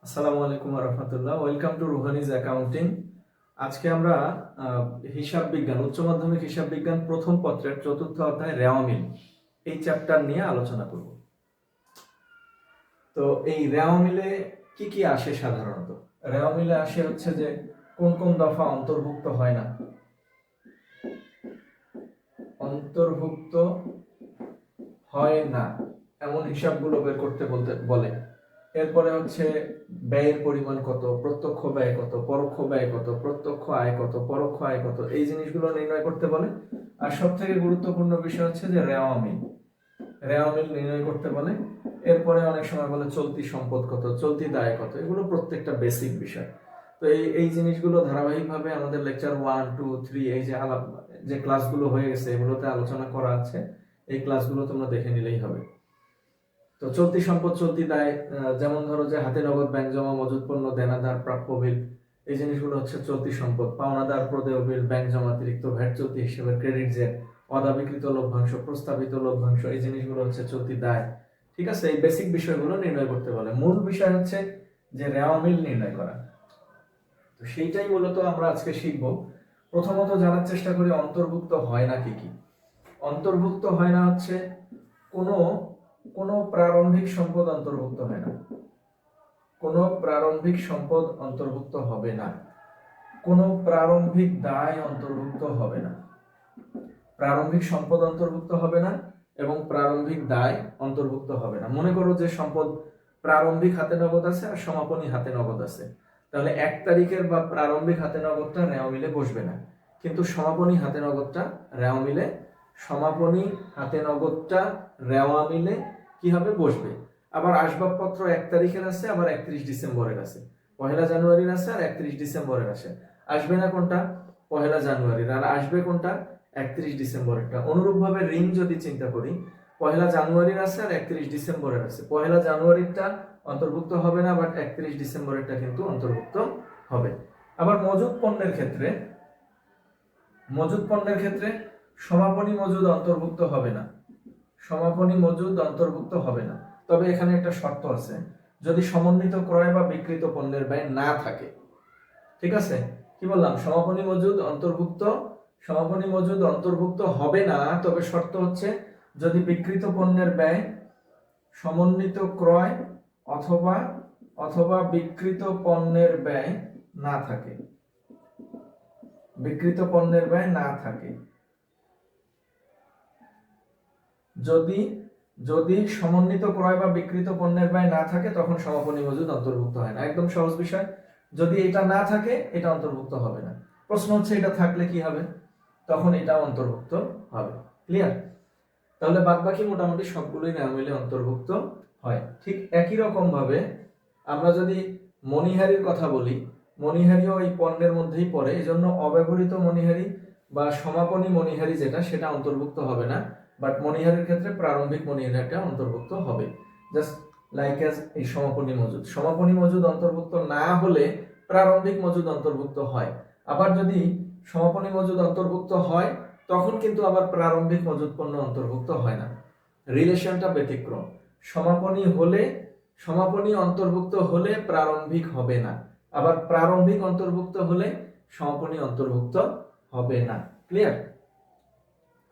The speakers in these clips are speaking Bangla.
আসসালামু আলাইকুম রহমতুল্লাহ। Welcome to Ruhani's accounting. আজকে আমরা হিসাব বিজ্ঞান, উচ্চ মাধ্যমিক হিসাব বিজ্ঞান প্রথম পত্রের চতুর্থ অধ্যায় রেওয়ামিল এই চ্যাপ্টার নিয়ে আলোচনা করব। তো এই রেওয়ামিলে কি কি আসে? সাধারণত রেওয়ামিলে আসে হচ্ছে যে কোন কোন দফা অন্তর্ভুক্ত হয় না, অন্তর্ভুক্ত হয় না এমন হিসাবগুলো বের করতে বলে। এরপরে হচ্ছে ব্যয়ের পরিমাণ কত, প্রত্যক্ষ ব্যয় কত, পরোক্ষ ব্যয় কত, প্রত্যক্ষ আয় কত, পরোক্ষ আয় কত, এই জিনিসগুলো নির্ণয় করতে বলে। আর সব থেকে গুরুত্বপূর্ণ বিষয় হচ্ছে যে রেওয়ামিল নির্ণয় করতে বলে। এরপরে অনেক সময় বলে চলতি সম্পদ কত, চলতি দায় কত, এগুলো প্রত্যেকটা বেসিক বিষয়। তো এই জিনিসগুলো ধারাবাহিকভাবে আমাদের লেকচার 1, 2, 3 এই যে ক্লাসগুলো হয়ে গেছে এগুলোতে আলোচনা করা আছে। এই ক্লাসগুলো তোমরা দেখে নিলেই হবে। তো চলতি সম্পদ, চলতি দায়, যেমন ধরো যে হাতে নগদ, ব্যাংক জমা, মজুত পণ্য, দেনাদার, প্রাপ্য বিল, এই জিনিসগুলো হচ্ছে চলতি সম্পদ। পাওনাদার, প্রদেয় বিল, ব্যাংক জমা, অতিরিক্ত ভ্যাট চলতি হিসেবে, ক্রেডিট জের, অদাবিকৃত লভ্যাংশ, প্রস্তাবিত লভ্যাংশ, এই জিনিসগুলো হচ্ছে চলতি দায়। ঠিক আছে, এই বেসিক বিষয়গুলো নির্ণয় করতে বলে। মূল বিষয় হচ্ছে যে রেওয়ামিল নির্ণয় করা। তো সেইটাই মূলত আমরা আজকে শিখব। প্রথমত জানার চেষ্টা করি অন্তর্ভুক্ত হয় না কি কি। অন্তর্ভুক্ত হয় না হচ্ছে কোনো কোনো প্রারম্ভিক সম্পদ অন্তর্ভুক্ত হয় না, কোনো প্রারম্ভিক সম্পদ অন্তর্ভুক্ত হবে না, কোনো প্রারম্ভিক দায় অন্তর্ভুক্ত হবে না, প্রারম্ভিক সম্পদ অন্তর্ভুক্ত হবে না এবং প্রারম্ভিক দায় অন্তর্ভুক্ত হবে না। মনে করো যে সম্পদ প্রারম্ভিক হাতে নগদ আছে আর সমাপনী হাতে নগদ আছে, তাহলে 1 তারিখের বা প্রারম্ভিক হাতে নগদটা রেওয়ামিলে বসবে না, কিন্তু সমাপনী হাতে নগদটা রেওয়ামিলে, সমাপনী হাতে নগদটা রেওয়ামিলে কি হবে? বসবে। আবার আসবাবপত্র 1 তারিখের আছে, আবার 31 ডিসেম্বরের আছে, 1 জানুয়ারির আছে আর 31 ডিসেম্বরের আছে। আসবে না কোনটা? 1 জানুয়ারির। আর আসবে কোনটা? 31 ডিসেম্বরেরটা। অনুরূপভাবে ঋণ যদি চিন্তা করি, 1 জানুয়ারির আছে আর 31 ডিসেম্বরের আছে, 1 জানুয়ারিরটা অন্তর্ভুক্ত হবে না, বাট 31 ডিসেম্বরেরটা কিন্তু অন্তর্ভুক্ত হবে। আবার মজুদ পণ্যের ক্ষেত্রে সমাপনী মজুদ অন্তর্ভুক্ত হবে না, সমাপনী মজুদ অন্তর্ভুক্ত হবে না। তবে এখানে একটা শর্ত আছে, যদি সমন্বিত ক্রয় বা বিক্রিত পণ্যের ব্যয় না থাকে। ঠিক আছে, কি বললাম? সমাপনী মজুদ অন্তর্ভুক্ত হবে না, তবে শর্ত হচ্ছে যদি বিক্রিত পণ্যের ব্যয় সমন্বিত ক্রয় অথবা বিক্রিত পণ্যের ব্যয় না থাকে, বিক্রিত পণ্যের ব্যয় না থাকে। যদি সমন্বিত ক্রয় বা বিক্রিত পণ্যের ব্যয় না থাকে তখন সমাপনী মজুদ অন্তর্ভুক্ত হয় না। একদম সহজ বিষয়। যদি এটা না থাকে এটা অন্তর্ভুক্ত হবে না। প্রশ্ন হচ্ছে এটা থাকলে কি হবে? তখন এটা অন্তর্ভুক্ত হবে। ক্লিয়ার? তাহলে বাদবাকি মোটামুটি সবগুলোই রেওয়ামিলে অন্তর্ভুক্ত হয়। ঠিক একই রকম ভাবে আমরা যদি মণিহারির কথা বলি, মণিহারিও এই পণ্যের মধ্যেই পড়ে, এজন্য অব্যবহৃত মণিহারি বা সমাপনী মণিহারি যেটা, সেটা অন্তর্ভুক্ত হবে না, বাট মণিহারির ক্ষেত্রে প্রারম্ভিক মণিহারিটা অন্তর্ভুক্ত হবে। জাস্ট লাইক অ্যাজ এই সমাপনী মজুদ অন্তর্ভুক্ত না হলে প্রারম্ভিক মজুদ অন্তর্ভুক্ত হয়। আবার যদি সমাপনী মজুদ অন্তর্ভুক্ত হয় তখন কিন্তু আবার প্রারম্ভিক মজুদ পণ্য অন্তর্ভুক্ত হয় না। রিলেশনটা ব্যতিক্রম। সমাপনী অন্তর্ভুক্ত হলে প্রারম্ভিক হবে না, আবার প্রারম্ভিক অন্তর্ভুক্ত হলে সমাপনী অন্তর্ভুক্ত হবে না। ক্লিয়ার?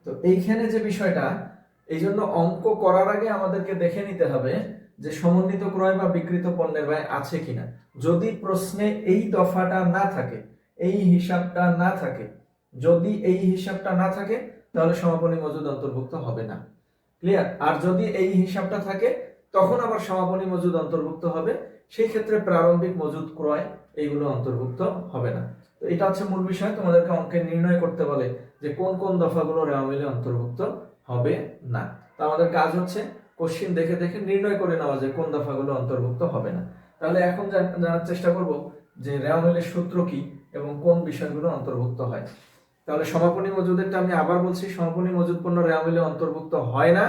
তো এইখানে যে বিষয়টা, এই জন্য অঙ্ক করার আগে আমাদেরকে দেখে নিতে হবে যে সমন্বিত ক্রয় বা বিক্রিত পণ্যের ব্যয় আছে কিনা। যদি প্রশ্নে এই দফাটা না থাকে, এই হিসাবটা না থাকে, যদি এই হিসাবটা না থাকে তাহলে সমাপনী মজুদ অন্তর্ভুক্ত হবে না। ক্লিয়ার? আর যদি এই হিসাবটা থাকে তখন আবার সমাপনী মজুদ অন্তর্ভুক্ত হবে, সেই ক্ষেত্রে প্রারম্ভিক মজুদ ক্রয় এইগুলো অন্তর্ভুক্ত হবে না। তো এটা হচ্ছে মূল বিষয়। তোমাদেরকে অঙ্কে নির্ণয় করতে বলে যে কোন কোন দফাগুলো রেওয়ামিলে অন্তর্ভুক্ত হবে না। তো আমাদের কাজ হচ্ছে কোশ্চেন দেখে দেখে নির্ণয় করে নেওয়া যে কোন দফাগুলো অন্তর্ভুক্ত হবে না। তাহলে এখন জানার চেষ্টা করব যে রেওয়ামিলের সূত্র কি এবং কোন বিষয়গুলো অন্তর্ভুক্ত হয়। তাহলে সমাপনী মজুদেরটা আমি আবার বলছি, সমাপনী মজুদ পণ্য রেওয়ামিলে অন্তর্ভুক্ত হয় না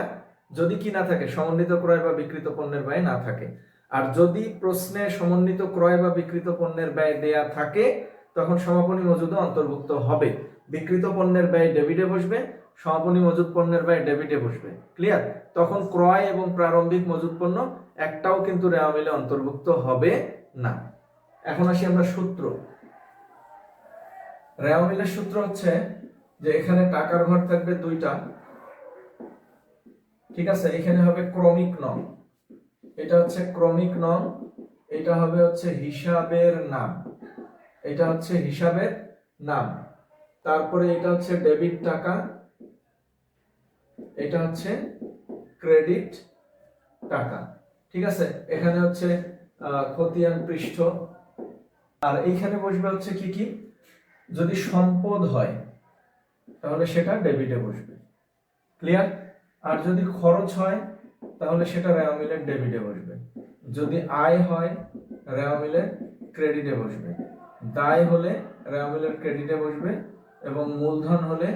যদি কি না থাকে? সমন্বিত ক্রয় বা বিক্রিত পণ্যের ব্যয় না থাকে। আর যদি প্রশ্নে সমন্বিত ক্রয় বা বিক্রিত পণ্যের ব্যয় দেয়া থাকে তখন সমাপনী মজুদও অন্তর্ভুক্ত হবে। বিক্রিত পণ্যের ব্যয় ডেবিটে বসবে, সমাপনী মজুদ পণ্যের ব্যয় ডেবিটে বসবে। ক্লিয়ার? তখন ক্রয় এবং প্রারম্ভিক মজুদ পণ্য একটাও কিন্তু রেওয়ামিলে অন্তর্ভুক্ত হবে না। এখন আসি আমরা সূত্র। রেওয়ামিলের সূত্র হচ্ছে যে এখানে টাকার ঘর থাকবে দুইটা, ঠিক আছে, এখানে হবে ক্রমিক নং, এটা হচ্ছে ক্রমিক নং, এটা হবে হচ্ছে হিসাবের নাম, এটা হচ্ছে হিসাবের নাম, তারপরে এটা হচ্ছে ডেবিট টাকা, এটা হচ্ছে ক্রেডিট টাকা, ঠিক আছে। এখানে হচ্ছে খতিয়ান পৃষ্ঠ, আর এইখানে বসবে হচ্ছে কি কি, যদি সম্পদ হয় তাহলে সেটা ডেবিটে বসবে, ক্লিয়ার। আর যদি খরচ হয় তাহলে সেটা রেওয়ামিলের ডেবিটে বসবে, যদি আয় হয় রেওয়ামিলের ক্রেডিটে বসবে, দায় হলে রেওয়ামিলের ক্রেডিটে বসবে, এবং মূলধন হলে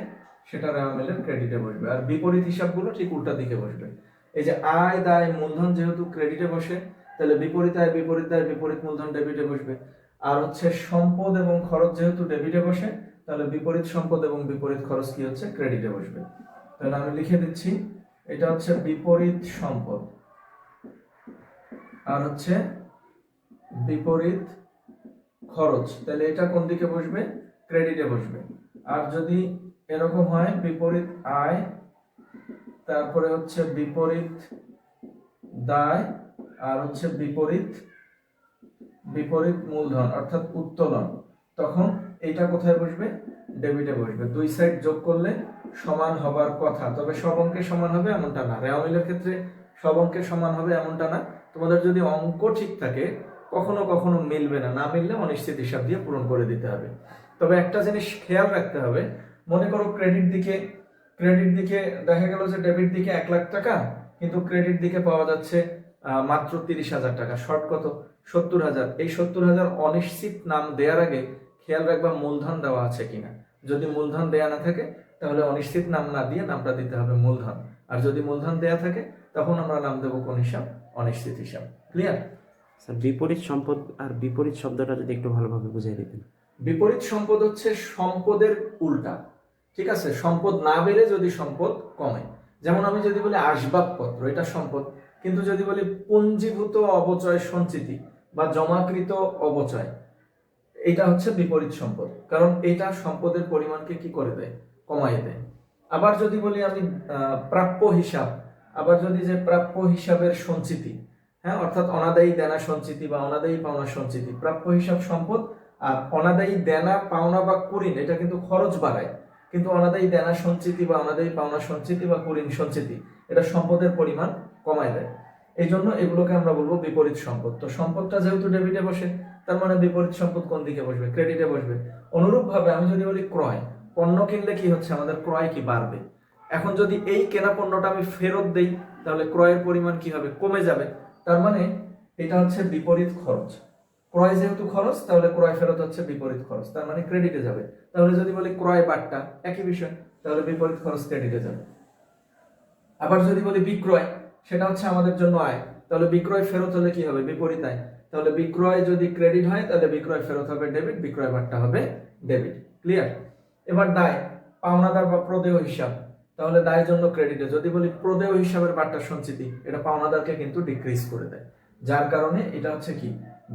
সেটা রেওয়ামিলের ক্রেডিটে বসবে। আর বিপরীত হিসাবগুলো ঠিক উল্টা দিকে বসবে। এই যে আয় দায় মূলধন যেহেতু ক্রেডিটে বসে, তাহলে বিপরীত আয় বিপরীত দায় বিপরীত মূলধন ডেবিটে বসবে। আর হচ্ছে সম্পদ এবং খরচ যেহেতু ডেবিটে বসে, তাহলে বিপরীত সম্পদ এবং বিপরীত খরচ কি হচ্ছে, ক্রেডিটে বসবে। তাহলে আমি লিখে দিচ্ছি, এটা হচ্ছে বিপরীত সম্পদ আর হচ্ছে বিপরীত খরচ, তাহলে এটা কোন দিকে বসবে, ক্রেডিটে বসবে। আর যদি এরকম হয় বিপরীত আয়, তারপরে হচ্ছে বিপরীত দায়, আর হচ্ছে বিপরীত মূলধন অর্থাৎ উত্তোলন, তখন এটা কোথায় বসবে, ডেবিটে বসবে। দুই সাইড যোগ করলে সমান হবার কথা, তবে সব অঙ্কে সমান হবে এমনটা না। রেওয়ামিলের ক্ষেত্রে সব অঙ্কে সমান হবে এমনটা না। তোমাদের যদি অঙ্ক ঠিক থাকে কখনো কখনো মিলবে না, না মিললে অনিশ্চিত হিসাব দিয়ে পূরণ করে দিতে হবে। তবে একটা জিনিস খেয়াল রাখতে হবে, মনে করো ক্রেডিট দিকে দেখা গেল যে ডেবিট দিকে 1 লাখ টাকা, কিন্তু ক্রেডিট দিকে পাওয়া যাচ্ছে মাত্র 30,000 টাকা, শর্ট কত, 70,000। এই 70,000 অনিশ্চিত নাম দেওয়ার আগে খেয়াল রাখবা মূলধন দেওয়া আছে কিনা। যদি মূলধন দেয়া না থাকে তাহলে অনিশ্চিত নাম না দিয়ে নামটা দিতে হবে মূলধন, আর যদি মূলধন দেয়া থাকে তখন আমরা নাম দেবো কোন হিসাব, অনিশ্চিত হিসাব, ক্লিয়ার। স্যার বিপরীত সম্পদ আর বিপরীত শব্দটা যদি একটু ভালোভাবে বুঝিয়ে দিতেন। বিপরীত সম্পদ হচ্ছে সম্পদের উল্টা, ঠিক আছে। সম্পদ না বেড়ে যদি সম্পদ কমে, যেমন আমি যদি বলি আসবাবপত্র, এটা সম্পদ, কিন্তু যদি বলি পুঞ্জীভূত অবচয় সঞ্চিতি বা জমাকৃত অবচয়, এটা হচ্ছে বিপরীত সম্পদ, কারণ এটা সম্পদের পরিমাণকে কি করে দেয়, কমায় দেয়। আবার যদি বলি আমি প্রাপ্য হিসাব, আবার যদি যে প্রাপ্য হিসাবের সঞ্চিতি, হ্যাঁ, অর্থাৎ অনাদায়ী দেনা সঞ্চিতি বা অনাদায়ী পাওনা সঞ্চিতি, প্রাপ্য হিসাব সম্পদ, আর অনাদায়ী দেনা পাওনা বা কুঋণ এটা কিন্তু খরচ বাড়ায়, কিন্তু অনাদায়ী দেনা সঞ্চিতি বা অনাদায়ী পাওনা সঞ্চিতি বা কুঋণ সঞ্চিতি এটা সম্পদের পরিমাণ কমায় দেয়। এই জন্য এগুলোকে আমরা বলবো বিপরীত সম্পদ। তো সম্পদটা যেহেতু ডেবিটে বসে, তার মানে বিপরীত সম্পদ কোন দিকে বসবে, ক্রেডিটে বসবে। অনুরূপ ভাবে আমি যদি বলি ক্রয়, পণ্য কিনলে কি হচ্ছে, আমাদের ক্রয় কি বাড়বে। এখন যদি এই কেনা পণ্যটা আমি ফেরত দেই তাহলে ক্রয়ের পরিমাণ কি হবে, কমে যাবে। তার মানে এটা হচ্ছে বিপরীত খরচ। ক্রয় যেহেতু খরচ, তাহলে ক্রয় ফেরত হচ্ছে বিপরীত খরচ, তার মানে ক্রেডিটে যাবে। তাহলে যদি বলি ক্রয় বাট্টা, একই বিষয়, তাহলে বিপরীত খরচ ক্রেডিটে যাবে। আবার যদি বলি বিক্রয়, সেটা হচ্ছে আমাদের জন্য আয়, তাহলে বিক্রয় ফেরত হলে কি হবে, বিপরীত আয়। তাহলে বিক্রয় যদি ক্রেডিট হয় তাহলে বিক্রয় ফেরত হবে ডেবিট, বিক্রয় বাট্টা হবে ডেবিট, ক্লিয়ার। এবার দায়, পাওনাদার বা প্রদেয় হিসাব, তাহলে দায়ের জন্য ক্রেডিটে। যদি বলি প্রদেয় হিসাবের বাট্টা সঞ্চিতি, এটা পাওনাদারকে কিন্তু ডিক্রিজ করে দেয়, যার কারণে এটা হচ্ছে কি,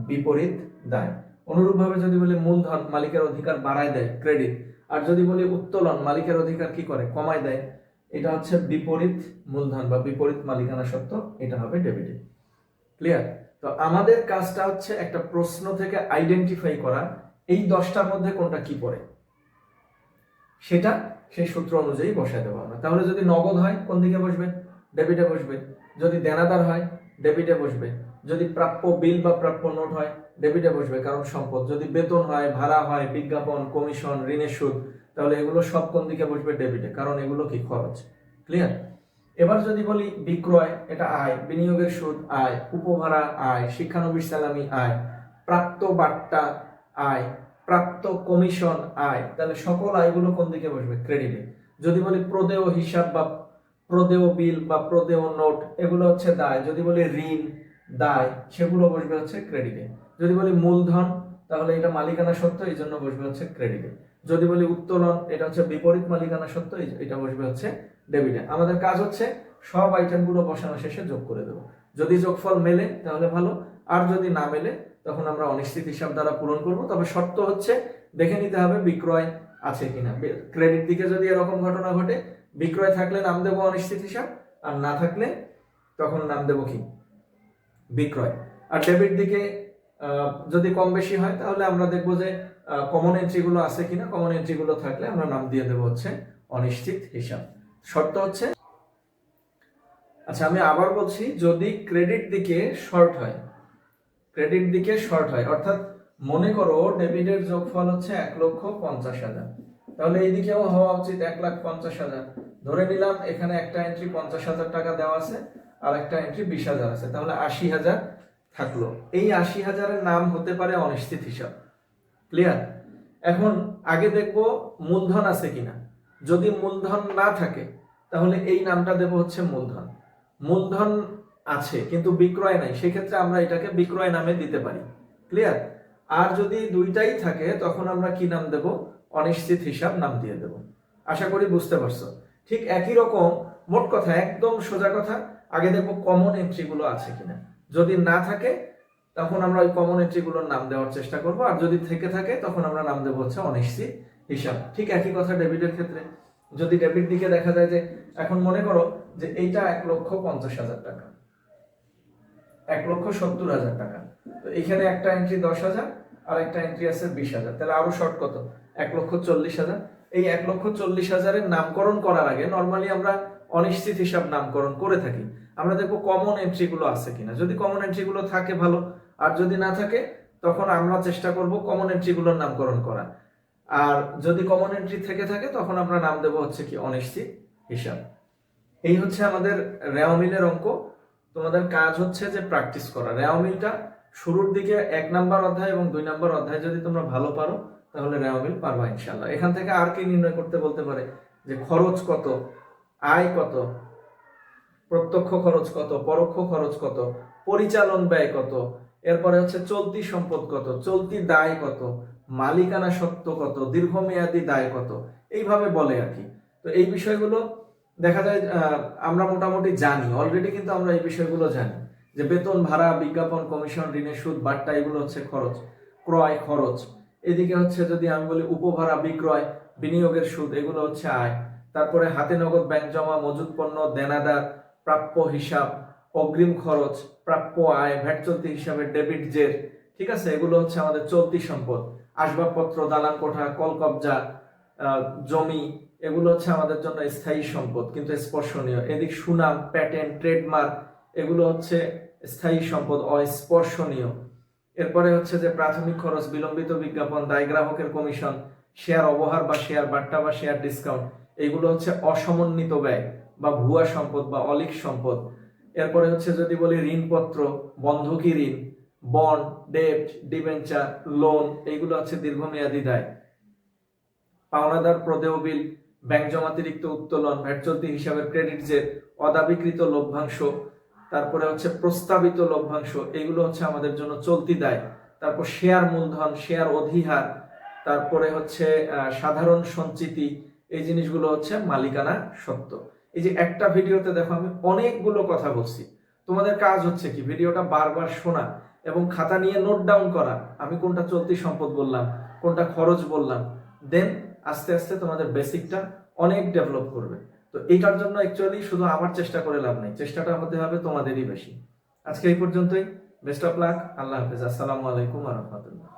বিপরীত দায়। অনুরূপভাবে যদি বলি মূলধন, মালিকের অধিকার বাড়ায় দেয়, ক্রেডিট। আর যদি বলি উত্তোলন, মালিকের অধিকার কি করে, কমায় দেয়, এটা হচ্ছে বিপরীত মূলধন বা বিপরীত মালিকানা সত্ত্ব, এটা হবে ডেবিটে, ক্লিয়ার। তো আমাদের কাজটা হচ্ছে একটা প্রশ্ন থেকে আইডেন্টিফাই করা এই 10টার মধ্যে কোনটা কি পড়ে, সেটা সেই সূত্র অনুযায়ী বসায় দেবো আমরা। তাহলে যদি নগদ হয় কোন দিকে বসবে, ডেবিটে বসবে। যদি দেনাদার হয় ডেবিটে বসবে। যদি প্রাপ্য বিল বা প্রাপ্য নোট হয় ডেবিটে বসবে, কারণ সম্পদ। যদি বেতন হয়, ভাড়া হয়, বিজ্ঞাপন, কমিশন, ঋণের সুদ, তাহলে এগুলো সব কোন দিকে বসবে, ডেবিটে, কারণ এগুলো কি, খরচ, ক্লিয়ার। এবার যদি বলি বিক্রয়, এটা আয়, বিনিয়োগের সুদ আয়, উপভাড়া আয়, শিক্ষানবিশ সালামি আয়, প্রাপ্ত বাট্টা আয়, প্রাপ্ত কমিশন আয়, তাহলে সকল আয়গুলো কোন দিকে বসবে, ক্রেডিটে। যদি বলি প্রদেয় হিসাব বা প্রদেয় বিল বা প্রদেয় নোট, এগুলো হচ্ছে দায়। যদি বলি ঋণ, দায়, সেগুলো বসবে হচ্ছে ক্রেডিটে। যদি বলি মূলধন, তাহলে এটা মালিকানা সত্ত্ব, এই জন্য বসবে হচ্ছে ক্রেডিটে। যদি বলি উত্তোলন, এটা হচ্ছে বিপরীত মালিকানা সত্ত্ব, এটা বসবে হচ্ছে ডেবিটে। আমাদের কাজ হচ্ছে সব আইটেমগুলো বসানো শেষে যোগ করে দেবো। যদি যোগফল মেলে তাহলে ভালো, আর যদি না মেলে তখন আমরা অনিশ্চিত হিসাব দ্বারা পূরণ করব। তবে শর্ত হচ্ছে দেখে নিতে হবে বিক্রয় আছে কিনা। ক্রেডিট দিকে যদি এরকম ঘটনা ঘটে, বিক্রয় থাকলে নাম দেবো অনিশ্চিত হিসাব, আর না থাকলে তখন নাম দেবো কি বিক্রয়। আর ডেবিট দিকে যদি কম বেশি হয় তাহলে আমরা দেখবো যে কমন এন্ট্রিগুলো আছে কিনা। কমন এন্ট্রিগুলো থাকলে আমরা নাম দিয়ে দেবো হচ্ছে অনিশ্চিত হিসাব। শর্ত হচ্ছে, আচ্ছা আমি আবার বলছি, যদি ক্রেডিট দিকে শর্ট হয়, ক্রেডিট দিকে শর্ট হয় অর্থাৎ মনে করো ডেবিটের যোগফল হচ্ছে 1,50,000, তাহলে এই দিকেও হওয়া উচিত 1,50,000। ধরে নিলাম এখানে একটা এন্ট্রি 50,000 টাকা দেওয়া আছে আর একটা এন্ট্রি 20,000 আছে, তাহলে 80,000 থাকলো। এই 80,000-এর নাম হতে পারে অনিশ্চিত হিসাব। ক্লিয়ার? এখন আগে দেখবো মূলধন আছে কিনা। যদি মূলধন না থাকে তাহলে এই নামটা দেব হচ্ছে মূলধন। মূলধন আছে কিন্তু বিক্রয় নাই, সেক্ষেত্রে আমরা এটাকে বিক্রয় নামে দিতে পারি। ক্লিয়ার? আর যদি দুইটাই থাকে তখন আমরা কি নাম দেব? অনিশ্চিত হিসাব নাম দিয়ে দেব। আশা করি বুঝতে পারছো। ঠিক একই রকম, মোট কথা একদম সোজা কথা, আগে দেখবো কমন এন্ট্রিগুলো আছে কিনা। যদি না থাকে তখন আমরা ওই কমন এন্ট্রিগুলোর নাম দেওয়ার চেষ্টা করব, আর যদি থেকে থাকে তখন আমরা নাম দেবো হচ্ছে অনিশ্চিত হিসাব। ঠিক একই কথা ডেবিটের ক্ষেত্রে। যদি ডেবিট দিকে দেখা যায় যে, এখন মনে করো যে এইটা 1,50,000 টাকা, 1,70,000 টাকা, তো এখানে একটা এন্ট্রি 10,000 আর একটা এন্ট্রি আছে 20,000, তাহলে আরো শর্ট কত? 1,40,000। এই 1,40,000-এর নামকরণ করার আগে নর্মালি আমরা অনিশ্চিত হিসাব নামকরণ করে থাকি। আমরা দেখবো কমন এন্ট্রিগুলো আছে কিনা। যদি কমন এন্ট্রিগুলো থাকে ভালো, আর যদি না থাকে তখন আমরা চেষ্টা করব কমন এন্ট্রিগুলোর নামকরণ করা। আর যদি কমন এন্ট্রি থেকে থাকে তখন আমরা নাম দেবো হচ্ছে কি অনিশ্চিত হিসাব। এই হচ্ছে আমাদের রেওয়া মিলের অঙ্ক। তোমাদের কাজ হচ্ছে যে প্র্যাকটিস করা। রেওয়া মিলটা শুরুর দিকে 1 নাম্বার অধ্যায় এবং 2 নাম্বার অধ্যায় যদি তোমরা ভালো পারো তাহলে রেওয়া মিল পারবা ইনশাআল্লাহ। এখান থেকে আর কি নির্ণয় করতে বলতে পারে যে খরচ কত, আয় কত, প্রত্যক্ষ খরচ কত, পরোক্ষ খরচ কত, পরিচালন ব্যয় কত, এরপরে হচ্ছে চলতি সম্পদ কত, চলতি দায় কত, মালিকানা সত্ত্ব কত, দীর্ঘমেয়াদী দায় কত, এইভাবে বলে আর কি। তো এই বিষয়গুলো দেখা যায় আমরা মোটামুটি জানি অলরেডি, কিন্তু আমরা এই বিষয়গুলো জানি যে বেতন, ভাড়া, বিজ্ঞাপন, কমিশন, ঋণের সুদ, বাট্টা, এগুলো হচ্ছে খরচ। ক্রয় খরচ, এদিকে হচ্ছে যদি আমি বলি উপভাড়া, বিক্রয়, বিনিয়োগের সুদ, এগুলো হচ্ছে আয়। তারপরে হাতে নগদ, ব্যাংক জমা, মজুত পণ্য, দেনাদার, প্রাপ্য হিসাব, অগ্রিম খরচ, প্রাপ্য আয়, ভ্যাট চলতি হিসাবে, ডেবিট জের, ঠিক আছে, এগুলো হচ্ছে আমাদের চলতি সম্পদ। আসবাবপত্র, দালান কোঠা, কলকবজা, জমি, এগুলো হচ্ছে আমাদের জন্য স্থায়ী সম্পদ কিন্তু স্পর্শনীয়। এদিক সুনাম, প্যাটেন্ট, ট্রেডমার্ক, এগুলো হচ্ছে স্থায়ী সম্পদ, অস্পর্শনীয়। এরপরে হচ্ছে যে প্রাথমিক খরচ, বিলম্বিত বিজ্ঞাপন, দায় গ্রাহকের কমিশন, শেয়ার অবহার বা শেয়ার বাট্টা বা শেয়ার ডিসকাউন্ট, এগুলো হচ্ছে অসমন্বিত ব্যয় বা ভুয়া সম্পদ বা অলিক সম্পদ। এরপরে হচ্ছে যদি বলি ঋণপত্র, বন্ধকি ঋণ, বন্ড, ডেট, ডিবেঞ্চার, লোন, এইগুলো হচ্ছে দীর্ঘমেয়াদী দায়। পাওনাদার, প্রদেয় বিল, ব্যাংক জমাতিরিক্ত উত্তোলন, ভ্যাট চলতি হিসাবের ক্রেডিট জের, অদাবিকৃত লভ্যাংশ, তারপরে হচ্ছে প্রস্তাবিত লভ্যাংশ, এগুলো হচ্ছে আমাদের জন্য চলতি দায়। তারপর শেয়ার মূলধন, শেয়ার অধিহার, তারপরে হচ্ছে সাধারণ সঞ্চিতি, এই জিনিসগুলো হচ্ছে মালিকানা সত্ত্ব। এই যে একটা ভিডিওতে দেখো আমি অনেকগুলো কথা বলছি, তোমাদের কাজ হচ্ছে কি ভিডিওটা বারবার শোনা এবং খাতা নিয়ে নোট ডাউন করা, আমি কোনটা চলতি সম্পদ বললাম, কোনটা খরচ বললাম। দেন আস্তে আস্তে তোমাদের বেসিকটা অনেক ডেভেলপ করবে। তো এইটার জন্য অ্যাকচুয়ালি শুধু আমার চেষ্টা করে লাভ নেই, চেষ্টাটা হতে হবে তোমাদেরই বেশি। আজকে এই পর্যন্তই। Best of luck. আল্লাহ হাফেজ। আসসালামু আলাইকুম ওয়া রাহমাতুল্লাহ।